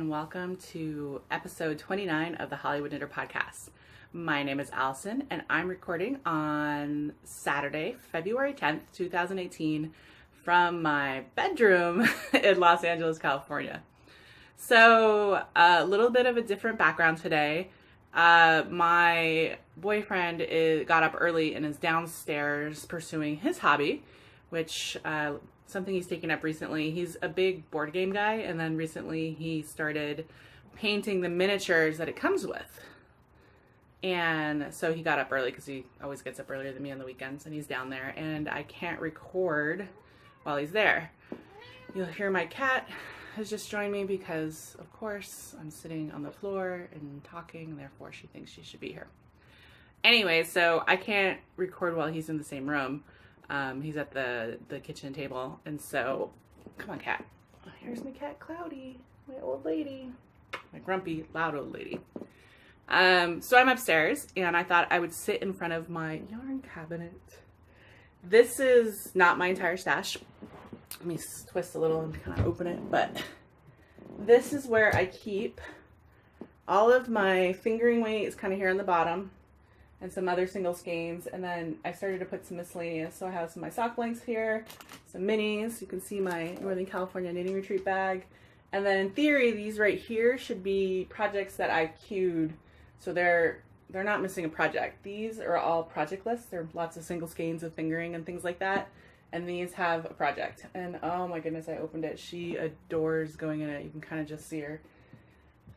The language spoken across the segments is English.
and welcome to episode 29 of the Hollywood Knitter Podcast. My name is Allison and I'm recording on Saturday, February 10th, 2018 from my bedroom in Los Angeles, California. So a little bit of a different background today. My boyfriend got up early and is downstairs pursuing his hobby, which something he's taken up recently. He's a big board game guy, and then recently he started painting the miniatures that it comes with. And so he got up early because he always gets up earlier than me on the weekends, and he's down there, and I can't record while he's there. You'll hear my cat has just joined me because, of course, I'm sitting on the floor and talking, and therefore she thinks she should be here. Anyway, so I can't record while he's in the same room. He's at the kitchen table, and so, come on, cat. Here's my cat, Cloudy, my old lady, my grumpy, loud old lady. So I'm upstairs, and I thought I would sit in front of my yarn cabinet. This is not my entire stash. Let me twist a little and kind of open it, but this is where I keep all of my fingering weight is kind of here on the bottom, and some other single skeins, and then I started to put some miscellaneous. So I have some of my sock blanks here, some minis. You can see my Northern California knitting retreat bag, and then in theory these right here should be projects that I queued, so they're not missing a project. These are all project lists. There are lots of single skeins of fingering and things like that, and these have a project. And oh my goodness, I opened it. She adores going in it. You can kind of just see her.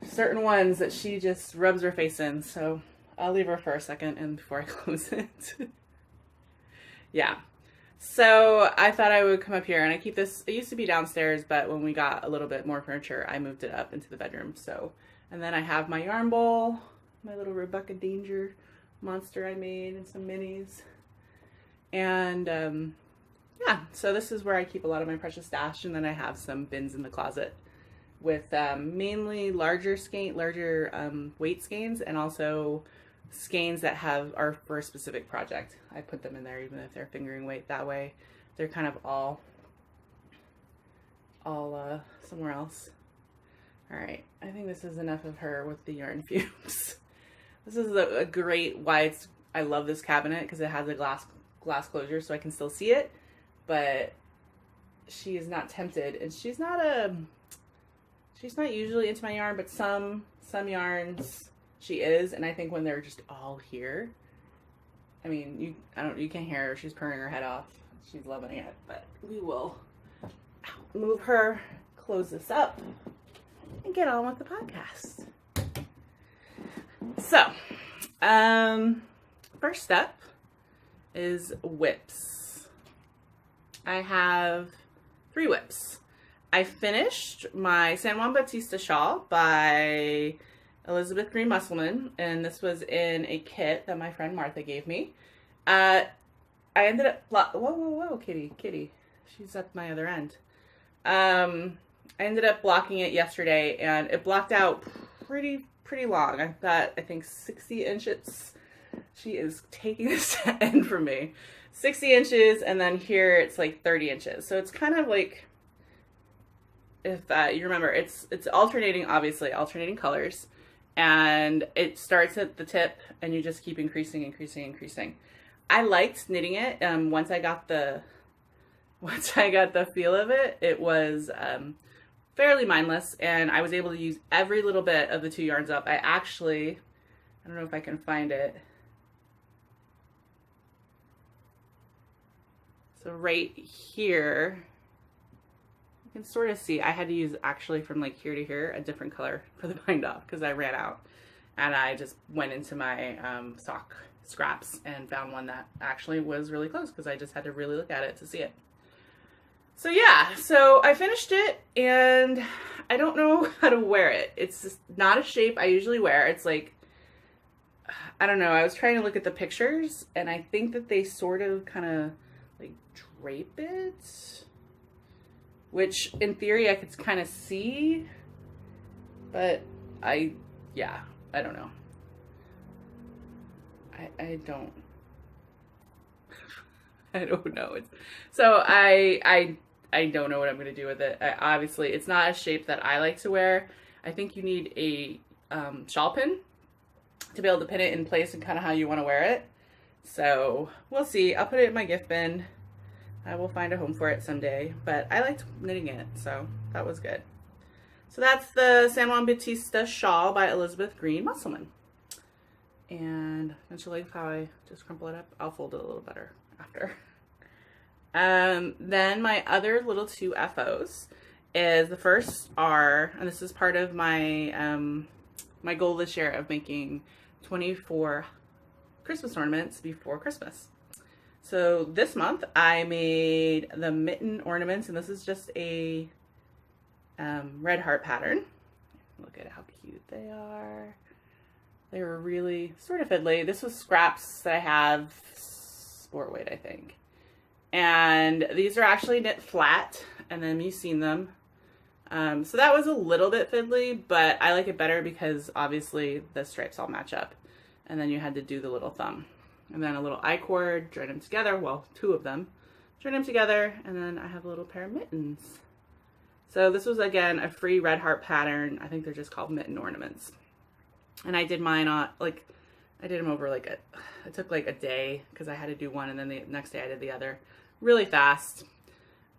Certain ones that she just rubs her face in, so I'll leave her for a second and before I close it. Yeah. So I thought I would come up here, and I keep this, it used to be downstairs, but when we got a little bit more furniture, I moved it up into the bedroom. So, and then I have my yarn bowl, my little Rebecca Danger monster I made, and some minis. And yeah, so this is where I keep a lot of my precious stash, and then I have some bins in the closet with mainly larger weight skeins, and also skeins that are for a specific project. I put them in there even if they're fingering weight. That way they're kind of all somewhere else. All right, I think this is enough of her with the yarn fumes. This is a great why I love this cabinet, because it has a glass closure so I can still see it, but she is not tempted, and she's not usually into my yarn, but some yarns she is, and I think when they're just all here, I mean, you can't hear her. She's purring her head off. She's loving it, but we will move her, close this up, and get on with the podcast. So, first step is whips. I have 3 whips. I finished my San Juan Bautista shawl by Elizabeth Green Musselman, and this was in a kit that my friend Martha gave me. I ended up, whoa, kitty, she's at my other end. I ended up blocking it yesterday, and it blocked out pretty long. I've got, I think, 60 inches. She is taking this end from me. 60 inches, and then here it's like 30 inches. So it's kind of like, if you remember, it's alternating, obviously, alternating colors. And it starts at the tip, and you just keep increasing. I liked knitting it. Once I got the feel of it, it was fairly mindless, and I was able to use every little bit of the 2 yarns up. I don't know if I can find it. So right here, you can sort of see, I had to use actually from like here to here a different color for the bind off because I ran out, and I just went into my sock scraps and found one that actually was really close because I just had to really look at it to see it. So yeah, so I finished it, and I don't know how to wear it. It's just not a shape I usually wear. It's like, I don't know, I was trying to look at the pictures, and I think that they sort of kind of like drape it, which in theory I could kind of see, but I don't know. I don't know. So I don't know what I'm going to do with it. Obviously, it's not a shape that I like to wear. I think you need a shawl pin to be able to pin it in place and kind of how you want to wear it. So we'll see. I'll put it in my gift bin. I will find a home for it someday, but I liked knitting it, so that was good. So that's the San Juan Bautista shawl by Elizabeth Green Musselman. And don't you like how I just crumple it up? I'll fold it a little better after. Then my other little two FOs is, the first are, and this is part of my my goal this year of making 24 Christmas ornaments before Christmas. So this month I made the mitten ornaments, and this is just a red heart pattern. Look at how cute they are. They were really sort of fiddly. This was scraps that I have, sport weight I think. And these are actually knit flat, and then you've seen them. So that was a little bit fiddly, but I like it better because obviously the stripes all match up. And then you had to do the little thumb. And then a little I-cord, join them together, well, two of them. Join them together, and then I have a little pair of mittens. So this was, again, a free red heart pattern. I think they're just called mitten ornaments. And I did mine on, like, I did them over like it took like a day because I had to do one, and then the next day I did the other really fast.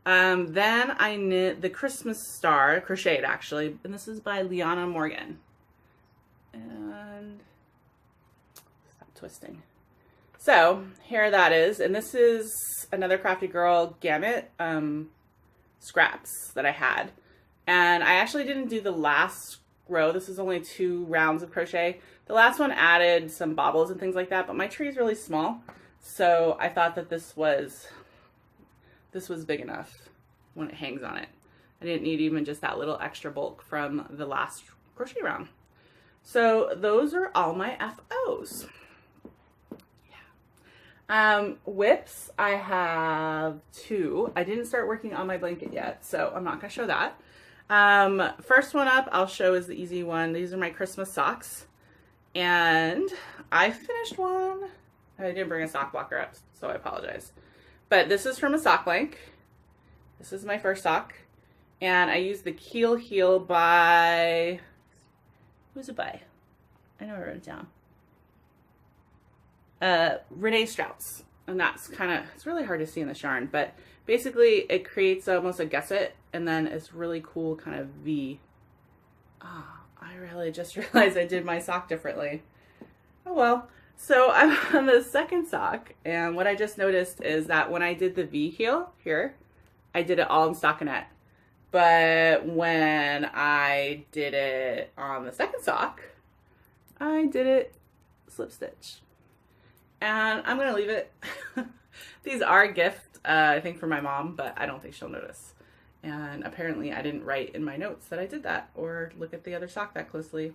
Then I knit the Christmas star, crocheted actually, and this is by Liana Morgan. And stop twisting. So here that is, and this is another Crafty Girl gamut scraps that I had. And I actually didn't do the last row. This is only 2 rounds of crochet. The last one added some bobbles and things like that, but my tree is really small, so I thought that this was big enough when it hangs on it. I didn't need even just that little extra bulk from the last crochet round. So those are all my FOs. Whips, I have 2. I didn't start working on my blanket yet, so I'm not going to show that. First one up I'll show is the easy one. These are my Christmas socks. And I finished one. I didn't bring a sock blocker up, so I apologize. But this is from a sock blank. This is my first sock. And I used the Keel Heel by, who's it by? I know I wrote it down. Renee Strauss. And that's kind of, it's really hard to see in this yarn, but basically it creates almost a gusset, and then it's really cool kind of V. Ah, I really just realized I did my sock differently. Oh well. So I'm on the second sock, and what I just noticed is that when I did the V heel here, I did it all in stockinette. But when I did it on the second sock, I did it slip stitch. And I'm gonna leave it. These are a gift, I think, for my mom, but I don't think she'll notice. And apparently I didn't write in my notes that I did that or look at the other sock that closely.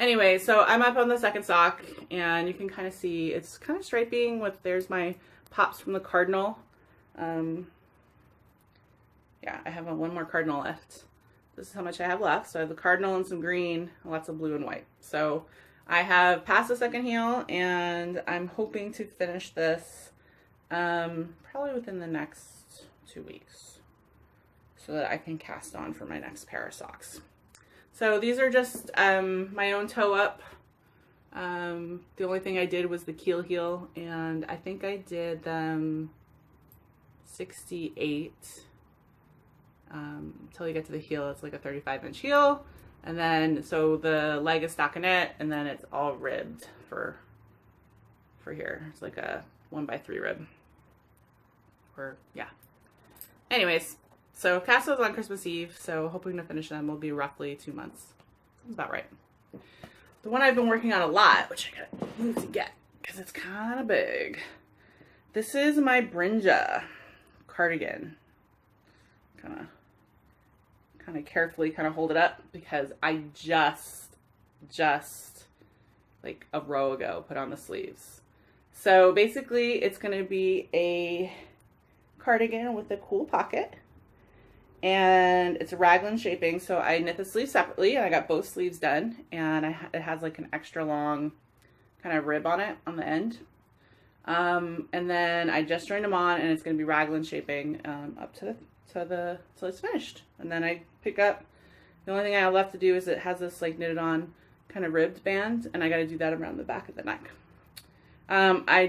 Anyway, so I'm up on the second sock, and you can kind of see it's kind of striping with, there's my pops from the cardinal. Yeah, I have one more cardinal left. This is how much I have left. So I have the cardinal and some green, lots of blue and white. So I have passed the second heel, and I'm hoping to finish this probably within the next 2 weeks so that I can cast on for my next pair of socks. So these are just my own toe up. The only thing I did was the keel heel, and I think I did them 68 until you get to the heel. It's like a 35-inch heel, and then so the leg is stockinette, and then it's all ribbed for here. It's like a 1x3 rib, or yeah. Anyways, so cast those on Christmas Eve, so hoping to finish them will be roughly 2 months. Sounds about right. The one I've been working on a lot, which I gotta move to get because it's kind of big. This is my Bringa cardigan. Kind of carefully hold it up because I just like a row ago put on the sleeves. So basically it's going to be a cardigan with a cool pocket, and it's a raglan shaping. So I knit the sleeves separately, and I got both sleeves done, and it has like an extra long kind of rib on it on the end. And then I just joined them on, and it's going to be raglan shaping up till it's finished. And then I pick up The only thing I have left to do is it has this like knitted on kind of ribbed band, and I got to do that around the back of the neck. I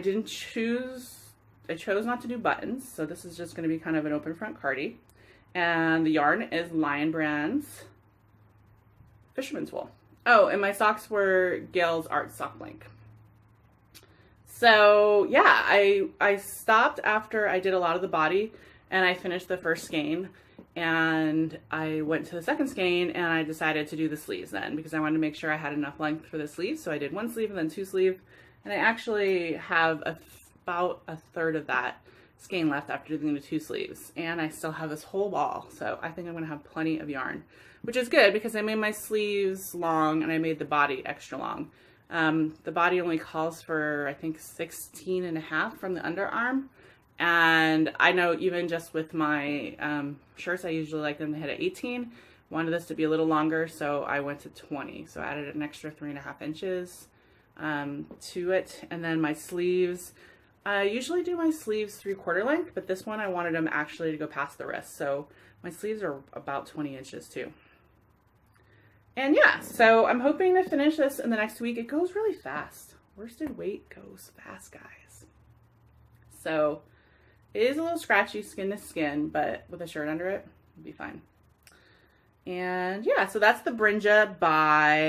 chose not to do buttons, so this is just going to be kind of an open front cardie. And the yarn is Lion Brand's Fisherman's Wool. Oh, and my socks were Gail's Art Sock Blank. So yeah, I stopped after I did a lot of the body, and I finished the first skein, and I went to the second skein, and I decided to do the sleeves then, because I wanted to make sure I had enough length for the sleeves. So I did one sleeve and then two sleeve, and I actually have about a third of that skein left after doing the two sleeves, and I still have this whole ball, so I think I'm gonna have plenty of yarn, which is good because I made my sleeves long and I made the body extra long. The body only calls for, I think, 16.5 from the underarm, and I know even just with my shirts, I usually like them to hit at 18. Wanted this to be a little longer, so I went to 20, so I added an extra 3.5 inches to it. And then my sleeves, I usually do my sleeves 3/4 length, but this one I wanted them actually to go past the wrist, so my sleeves are about 20 inches too. And yeah, so I'm hoping to finish this in the next week. It goes really fast. Worsted weight goes fast, guys. So it is a little scratchy skin to skin, but with a shirt under it, it'll be fine. And yeah, so that's the Brynge by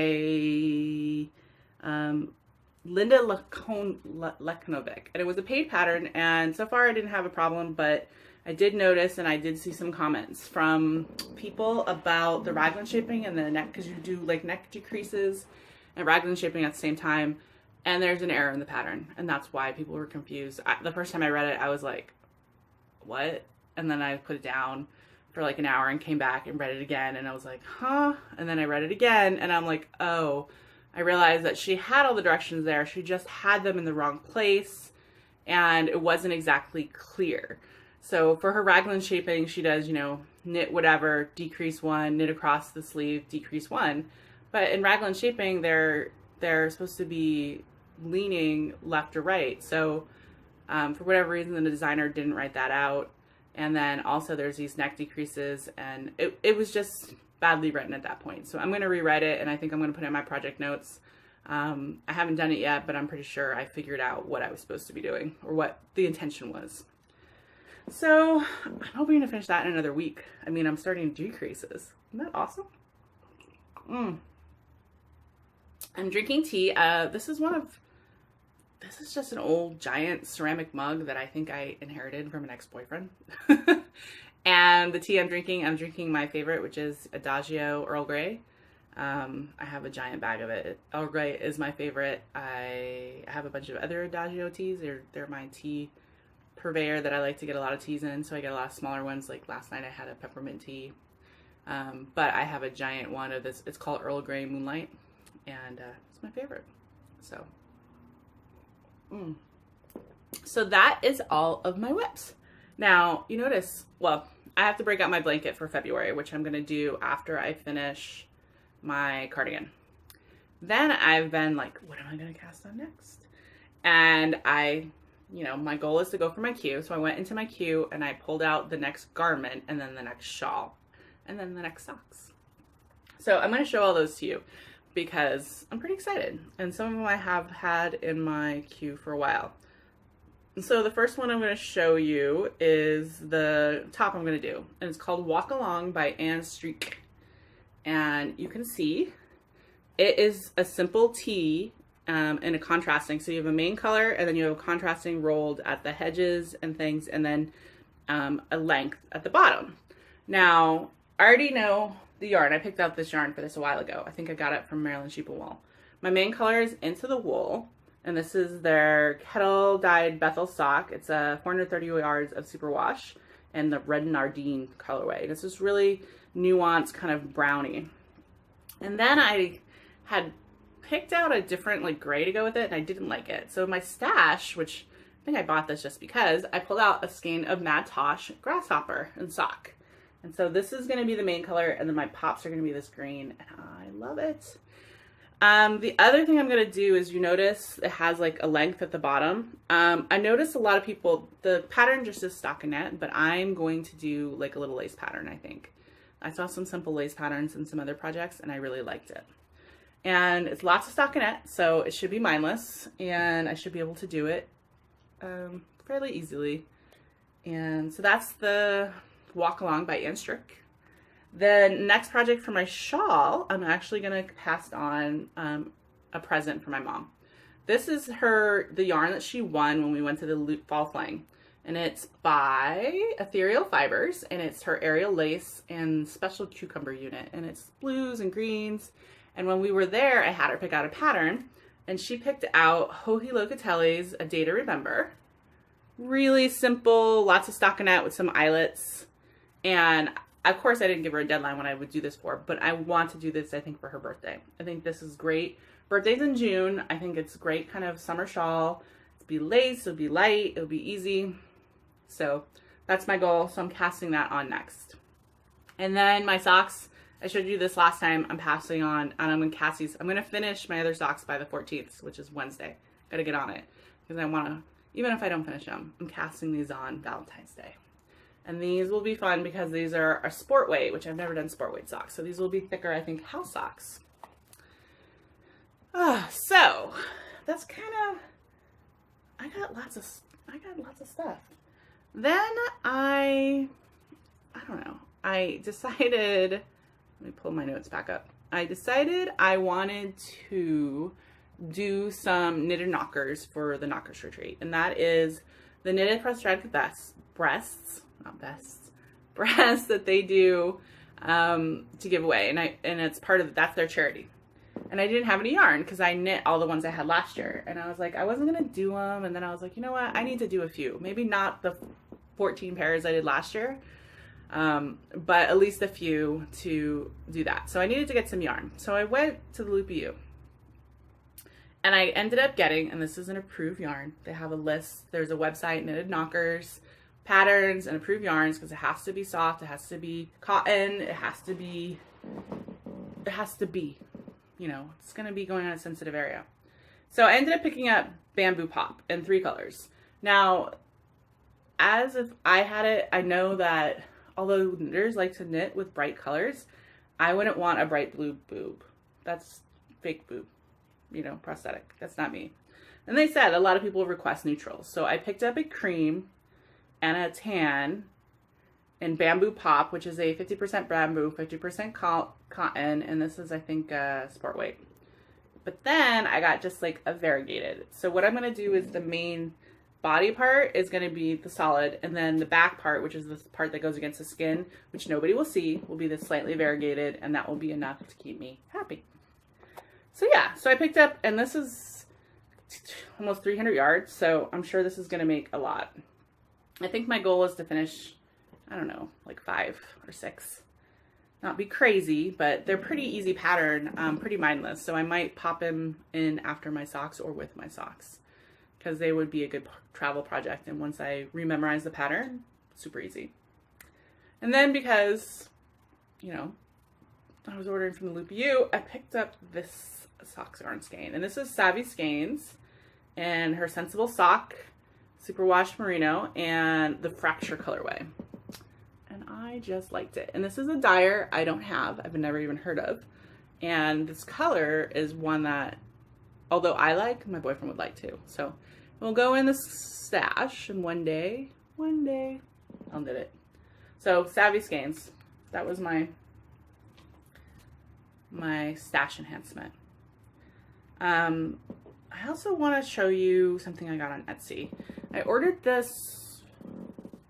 Linda Leknovic, and it was a paid pattern, and so far I didn't have a problem, but I did notice, and I did see some comments from people about the raglan shaping and the neck, because you do like neck decreases and raglan shaping at the same time, and there's an error in the pattern, and that's why people were confused. The first time I read it, I was like, what? And then I put it down for like an hour and came back and read it again, and I was like, huh? And then I read it again, and I'm like, oh, I realized that she had all the directions there, she just had them in the wrong place, and it wasn't exactly clear. So for her raglan shaping, she does, you know, knit whatever, decrease one, knit across the sleeve, decrease one. But in raglan shaping, they're supposed to be leaning left or right. So for whatever reason, the designer didn't write that out. And then also there's these neck decreases, and it was just badly written at that point. So I'm going to rewrite it, and I think I'm going to put it in my project notes. I haven't done it yet, but I'm pretty sure I figured out what I was supposed to be doing, or what the intention was. So I'm hoping to finish that in another week. I mean, I'm starting decreases. Isn't that awesome? I'm drinking tea. This is just an old giant ceramic mug that I think I inherited from an ex-boyfriend. And the tea I'm drinking my favorite, which is Adagio Earl Grey. I have a giant bag of it. Earl Grey is my favorite. I have a bunch of other Adagio teas. They're my tea purveyor that I like to get a lot of teas in, so I get a lot of smaller ones. Like last night I had a peppermint tea, but I have a giant one of this. It's called Earl Grey Moonlight, and it's my favorite. So that is all of my whips. Now you notice, well, I have to break out my blanket for February, which I'm gonna do after I finish my cardigan. Then I've been like, what am I gonna cast on next? And you know, my goal is to go for my queue. So I went into my queue and I pulled out the next garment, and then the next shawl, and then the next socks. So I'm going to show all those to you because I'm pretty excited. And some of them I have had in my queue for a while. And so the first one I'm going to show you is the top I'm going to do. And it's called Walk Along by Anne Streak. And you can see it is a simple tee and a contrasting. So you have a main color, and then you have a contrasting rolled at the hedges and things, and then a length at the bottom. Now, I already know the yarn. I picked out this yarn for this a while ago. I think I got it from Maryland Sheep and Wool. My main color is Into the Wool, and this is their kettle dyed Bethel sock. It's a 430 yards of superwash and the red Nardine colorway. This is really nuanced, kind of brownie. And then I had picked out a different like gray to go with it, and I didn't like it. So my stash, which I think I bought this just because, I pulled out a skein of Mad Tosh Grasshopper and sock. And so this is going to be the main color, and then my pops are going to be this green, and I love it. The other thing I'm going to do is, you notice it has like a length at the bottom. I noticed a lot of people, the pattern just is stockinette, but I'm going to do like a little lace pattern, I think. I saw some simple lace patterns and some other projects, and I really liked it. And it's lots of stockinette, so it should be mindless, and I should be able to do it fairly easily. And so that's the Walk Along by Ann Strick. The next project for my shawl, I'm actually going to pass on a present for my mom. This is the yarn that she won when we went to the Fall Fling. And it's by Ethereal Fibers, and it's her aerial lace and special cucumber unit. And it's blues and greens. And when we were there, I had her pick out a pattern, and she picked out Joji Locatelli's A Day to Remember. Really simple, lots of stockinette with some eyelets. And of course, I didn't give her a deadline when I would do this for, but I want to do this, I think, for her birthday. I think this is great. Birthday's in June. I think it's great kind of summer shawl. It'll be lace, it'll be light, it'll be easy. So that's my goal. So I'm casting that on next. And then my socks, I showed you this last time, I'm passing on, and I'm going to finish my other socks by the 14th, which is Wednesday. Got to get on it because I want to, even if I don't finish them, I'm casting these on Valentine's Day. And these will be fun because these are a sport weight, which I've never done sport weight socks. So these will be thicker, I think, house socks. So that's kind of, I got lots of stuff. Then I don't know, I decided, let me pull my notes back up. I decided I wanted to do some knitted knockers for the Knockers Retreat. And that is the knitted prosthetic breasts that they do to give away. And it's part of, that's their charity. And I didn't have any yarn because I knit all the ones I had last year. And I was like, I wasn't going to do them. And then I was like, you know what? I need to do a few. Maybe not the 14 pairs I did last year, but at least a few to do that. So I needed to get some yarn. So I went to the UlALi. And I ended up getting, and this is an approved yarn. They have a list. There's a website, Knitted Knockers, patterns, and approved yarns, because it has to be soft. It has to be cotton. It has to be, you know, it's going to be going on a sensitive area. So I ended up picking up Bamboo Pop in 3 colors. Now, as if I had it, I know that although knitters like to knit with bright colors, I wouldn't want a bright blue boob. That's fake boob, you know, prosthetic. That's not me. And they said a lot of people request neutrals. So I picked up a cream and a tan in Bamboo Pop, which is a 50% bamboo, 50% cotton, and this is, I think, sport weight. But then I got just like a variegated. So what I'm going to do is the main body part is going to be the solid, and then the back part, which is the part that goes against the skin, which nobody will see, will be the slightly variegated, and that will be enough to keep me happy. So yeah, so I picked up, and this is almost 300 yards, so I'm sure this is going to make a lot. I think my goal is to finish, I don't know, like 5 or 6. Not be crazy, but they're pretty easy pattern, pretty mindless. So I might pop them in after my socks or with my socks, because they would be a good travel project. And once I rememorize the pattern, super easy. And then because, you know, I was ordering from the UlALi, I picked up this socks yarn skein. And this is Savvy Skeins and her Sensible Sock, Superwash Merino, and the Fracture colorway. And I just liked it. And this is a dyer I don't have, I've never even heard of. And this color is one that, although I like, my boyfriend would like too. So we'll go in the stash, and one day, I'll knit it. So Savvy Skeins, that was my stash enhancement. I also want to show you something I got on Etsy. I ordered this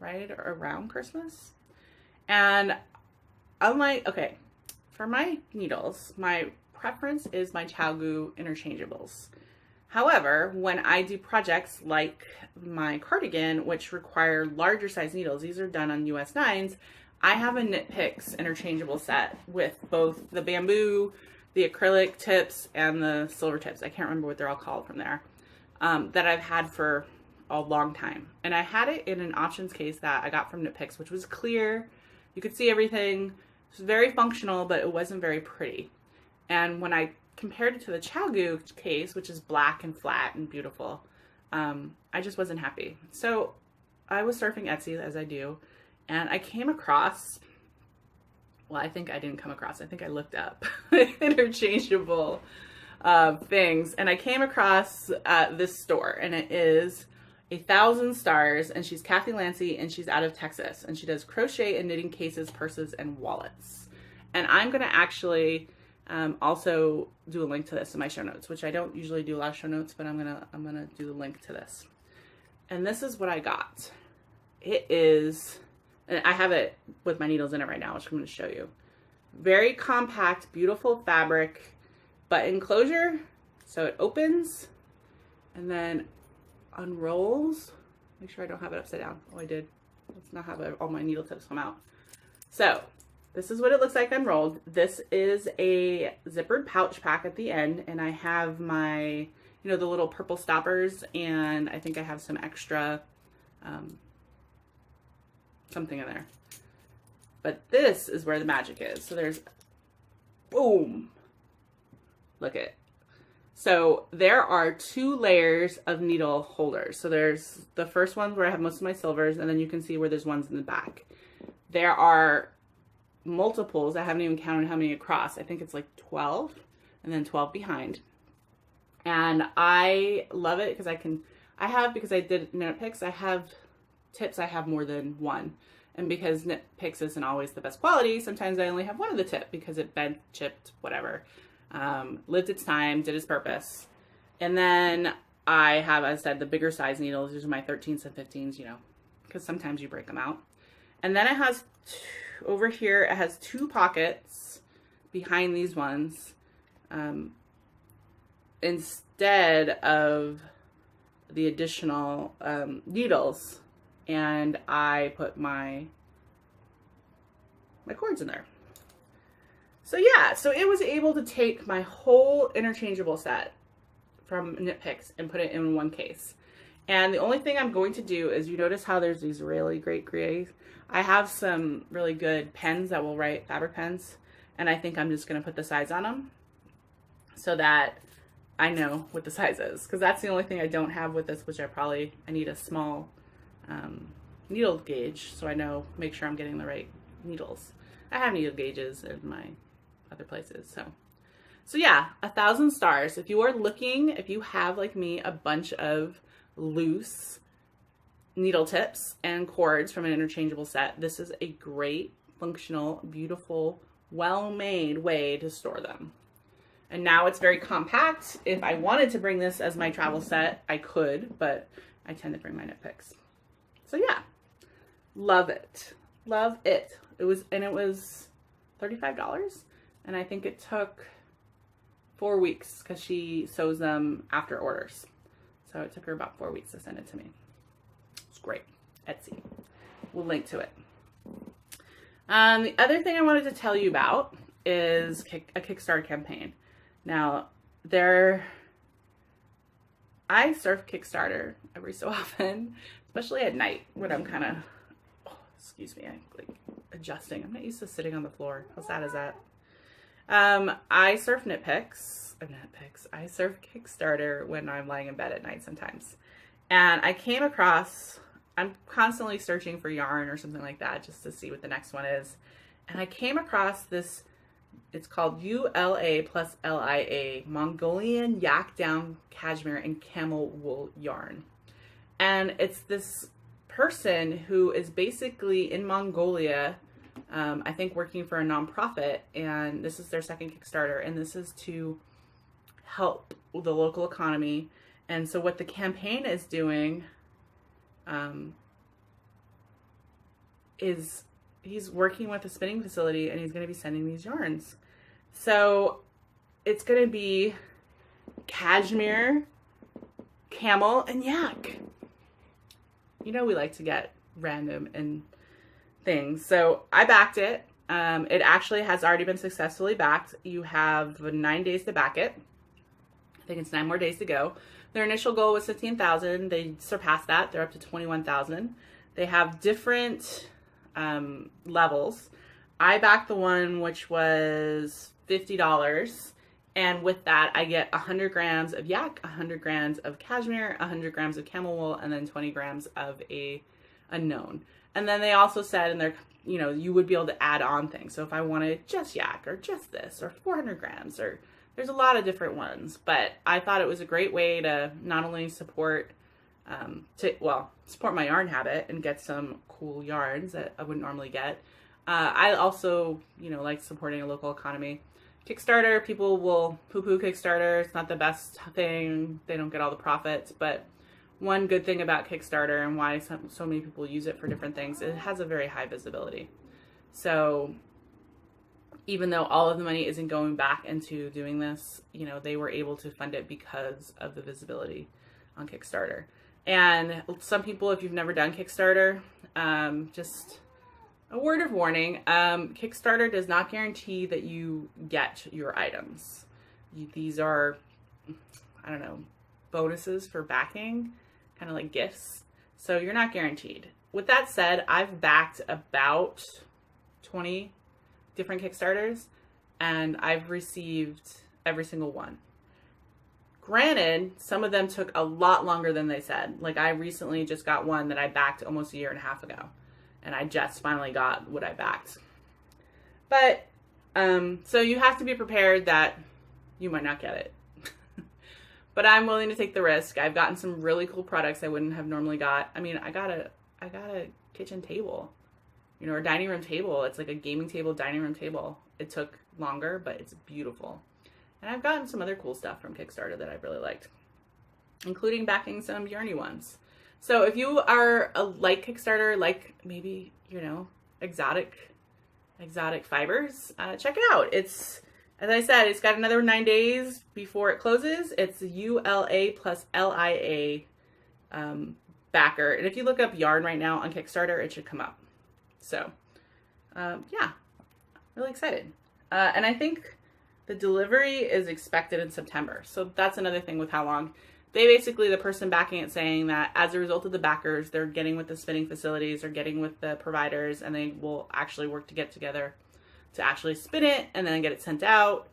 right around Christmas. And unlike, okay, for my needles, my preference is my ChowGoo interchangeables. However, when I do projects like my cardigan, which require larger size needles, these are done on US 9s, I have a Knit Picks interchangeable set with both the bamboo, the acrylic tips, and the silver tips. I can't remember what they're all called from there, that I've had for a long time. And I had it in an options case that I got from Knit Picks, which was clear. You could see everything. It was very functional, but it wasn't very pretty. And when I compared it to the ChowGoo case, which is black and flat and beautiful, I just wasn't happy. So I was surfing Etsy, as I do, and I came across well, I think I didn't come across, I think I looked up interchangeable things, and I came across this store, and it is 1,000 Stars, and she's Kathy Lancy, and she's out of Texas, and she does crochet and knitting cases, purses, and wallets. And I'm going to actually also do a link to this in my show notes, which I don't usually do a lot of show notes, but I'm gonna do the link to this. And this is what I got. It is, and I have it with my needles in it right now, which I'm going to show you. Very compact, beautiful fabric, button closure. So it opens and then unrolls. Make sure I don't have it upside down. Oh, I did. Let's not have all my needle tips come out. So this is what it looks like unrolled. This is a zippered pouch pack at the end, and I have my, you know, the little purple stoppers, and I think I have some extra something in there. But this is where the magic is. So there's, boom, look at it. So there are 2 layers of needle holders. So there's the first one where I have most of my silvers, and then you can see where there's ones in the back. There are multiples. I haven't even counted how many across. I think it's like 12, and then 12 behind. And I love it because because I did knit picks, I have tips, I have more than one. And because knit picks isn't always the best quality, sometimes I only have one of the tip because it bent, chipped, whatever. Lived its time, did its purpose. And then I have, as I said, the bigger size needles. These are my 13s and 15s, you know, because sometimes you break them out. And then it has, over here, it has 2 pockets behind these ones, instead of the additional needles. And I put my cords in there. So yeah, so it was able to take my whole interchangeable set from Knit Picks and put it in one case. And the only thing I'm going to do is, you notice how there's these really great grays. I have some really good pens that will write, fabric pens, and I think I'm just going to put the size on them so that I know what the size is, because that's the only thing I don't have with this, which I need a small needle gauge so I know, make sure I'm getting the right needles. I have needle gauges in my other places. So yeah, 1,000 Stars. If you are looking, if you have, like me, a bunch of loose needle tips and cords from an interchangeable set, this is a great, functional, beautiful, well-made way to store them. And now it's very compact. If I wanted to bring this as my travel set, I could, but I tend to bring my Knit Picks. So yeah, love it. Love it. It was $35, and I think it took 4 weeks because she sews them after orders. So it took her about 4 weeks to send it to me. It's great. Etsy. We'll link to it. The other thing I wanted to tell you about is a Kickstarter campaign. Now, I surf Kickstarter every so often, especially at night when I'm kind of, excuse me, I'm like adjusting. I'm not used to sitting on the floor. How sad is that? I surf Knit Picks. I surf Kickstarter when I'm lying in bed at night sometimes. And I came across, I'm constantly searching for yarn or something like that just to see what the next one is. And I came across this, it's called ULA+LIA, Mongolian yak down cashmere and camel wool yarn. And it's this person who is basically in Mongolia, I think working for a nonprofit, and this is their second Kickstarter, and this is to help the local economy. And so what the campaign is doing is he's working with a spinning facility, and he's going to be sending these yarns. So it's going to be cashmere, camel, and yak. You know we like to get random and things. So I backed it. It actually has already been successfully backed. You have 9 days to back it. I think it's 9 more days to go. Their initial goal was 15,000. They surpassed that. They're up to 21,000. They have different levels. I backed the one which was $50. And with that, I get 100 grams of yak, 100 grams of cashmere, 100 grams of camel wool, and then 20 grams of a unknown. And then they also said in their you know, you would be able to add on things. So if I wanted just yak or just this or 400 grams, or there's a lot of different ones, but I thought it was a great way to not only support, support my yarn habit and get some cool yarns that I wouldn't normally get. I also, you know, like supporting a local economy. Kickstarter, people will poo-poo Kickstarter. It's not the best thing. They don't get all the profits, but one good thing about Kickstarter and why so many people use it for different things, it has a very high visibility. So even though all of the money isn't going back into doing this, you know, they were able to fund it because of the visibility on Kickstarter. And some people, if you've never done Kickstarter, just a word of warning, Kickstarter does not guarantee that you get your items. These are, I don't know, bonuses for backing, kind of like gifts. So you're not guaranteed. With that said, I've backed about 20 different Kickstarters and I've received every single one. Granted, some of them took a lot longer than they said. Like I recently just got one that I backed almost a year and a half ago. And I just finally got what I backed. But, so you have to be prepared that you might not get it. But I'm willing to take the risk. I've gotten some really cool products I wouldn't have normally got. I mean, I got a kitchen table, you know, or dining room table. It's like a gaming table, dining room table. It took longer, but it's beautiful. And I've gotten some other cool stuff from Kickstarter that I really liked, including backing some yarny ones. So if you are like Kickstarter, like maybe, you know, exotic fibers, check it out. It's, as I said, it's got another 9 days before it closes. It's ULA+LIA backer. And if you look up yarn right now on Kickstarter, it should come up. So, yeah, really excited. And I think the delivery is expected in September. So that's another thing with how long. They basically, the person backing it saying that as a result of the backers, they're getting with the spinning facilities or getting with the providers, and they will actually work to get together to actually spin it and then get it sent out.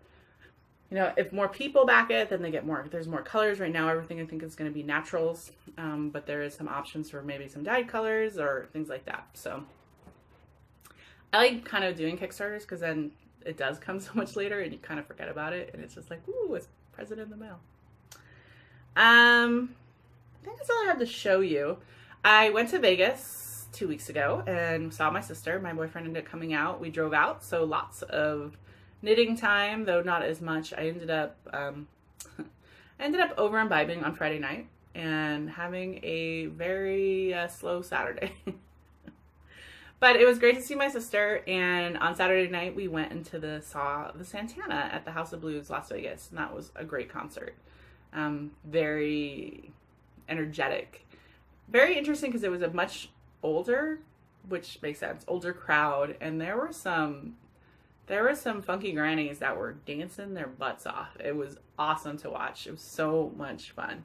You know, if more people back it, then they get more. If there's more colors. Right now, everything I think is going to be naturals, but there is some options for maybe some dyed colors or things like that. So I like kind of doing Kickstarters because then it does come so much later and you kind of forget about it, and it's just like, ooh, it's present in the mail. I think that's all I have to show you. I went to Vegas 2 weeks ago and saw my sister. My boyfriend ended up coming out. We drove out, so lots of knitting time, though not as much. I ended up over imbibing on Friday night and having a very slow Saturday. But it was great to see my sister, and on Saturday night we went into saw the Santana at the House of Blues, Las Vegas, and that was a great concert. Very energetic, very interesting because it was a much older, which makes sense, older crowd, and there were some funky grannies that were dancing their butts off. It was awesome to watch. It was so much fun.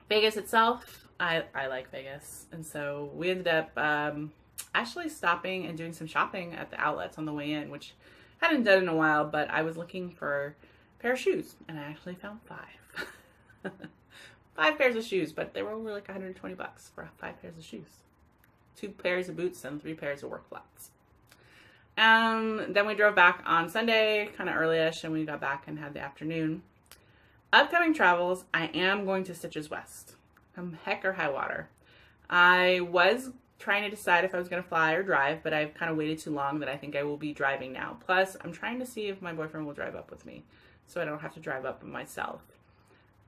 Vegas itself, I like Vegas, and so we ended up actually stopping and doing some shopping at the outlets on the way in, which I hadn't done in a while, but I was looking for pair of shoes, and I actually found 5. 5 pairs of shoes, but they were only like $120 for 5 pairs of shoes. 2 pairs of boots and 3 pairs of work flats. Then we drove back on Sunday, kind of early-ish, and we got back and had the afternoon. Upcoming travels, I am going to Stitches West. Heck or high water. I was trying to decide if I was going to fly or drive, but I've kind of waited too long that I think I will be driving now. Plus, I'm trying to see if my boyfriend will drive up with me, so I don't have to drive up myself.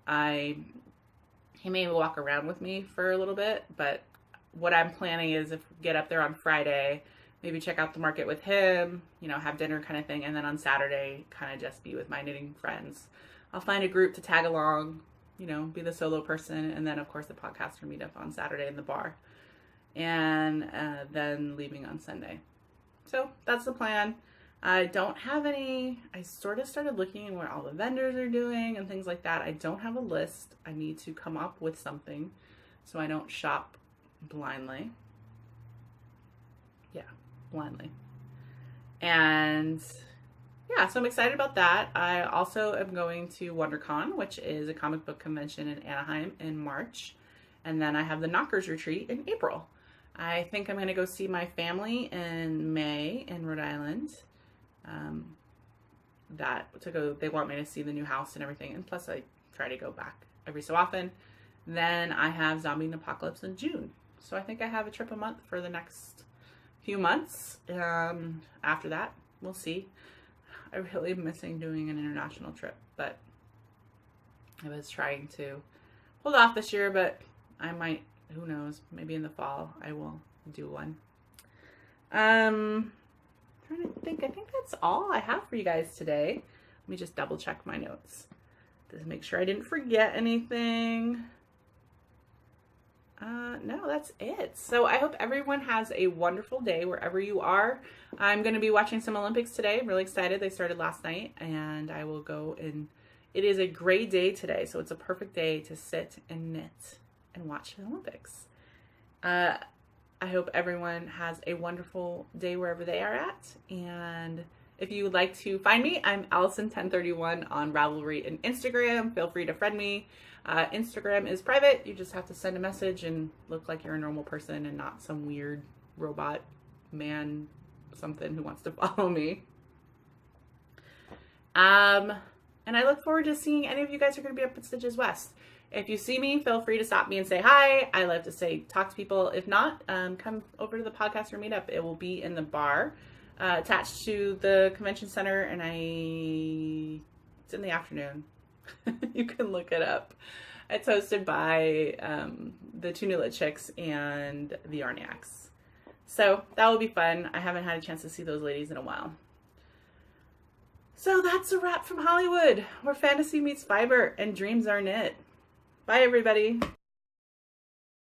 He may walk around with me for a little bit, but what I'm planning is if we get up there on Friday, maybe check out the market with him, you know, have dinner kind of thing, and then on Saturday, kind of just be with my knitting friends. I'll find a group to tag along, you know, be the solo person, and then of course the podcaster meetup on Saturday in the bar, and then leaving on Sunday. So that's the plan. I don't have any, I sort of started looking at what all the vendors are doing and things like that. I don't have a list. I need to come up with something so I don't shop blindly. Yeah, blindly. And yeah, so I'm excited about that. I also am going to WonderCon, which is a comic book convention in Anaheim in March. And then I have the Knockers retreat in April. I think I'm going to go see my family in May in Rhode Island. They want me to see the new house and everything. And plus I try to go back every so often. Then I have Zombie Apocalypse in June. So I think I have a trip a month for the next few months. After that, we'll see. I really am missing doing an international trip, but I was trying to hold off this year, but I might, who knows, maybe in the fall I will do one. Trying to think, I think that's all I have for you guys today. Let me just double check my notes to make sure I didn't forget anything. No, that's it. So I hope everyone has a wonderful day wherever you are. I'm going to be watching some Olympics today. I'm really excited. They started last night, and I will go, and it is a great day today. So it's a perfect day to sit and knit and watch the Olympics. I hope everyone has a wonderful day wherever they are at. And if you would like to find me, I'm Allison1031 on Ravelry and Instagram. Feel free to friend me. Instagram is private. You just have to send a message and look like you're a normal person and not some weird robot man something who wants to follow me. And I look forward to seeing any of you guys who are going to be up at Stitches West. If you see me, feel free to stop me and say hi. I love to talk to people. If not, come over to the podcast or meetup. It will be in the bar attached to the convention center, and it's in the afternoon. You can look it up. It's hosted by the two New Lit chicks and the Arniacs. So that will be fun. I haven't had a chance to see those ladies in a while. So that's a wrap from Hollywood, where fantasy meets fiber and dreams are knit. Bye, everybody.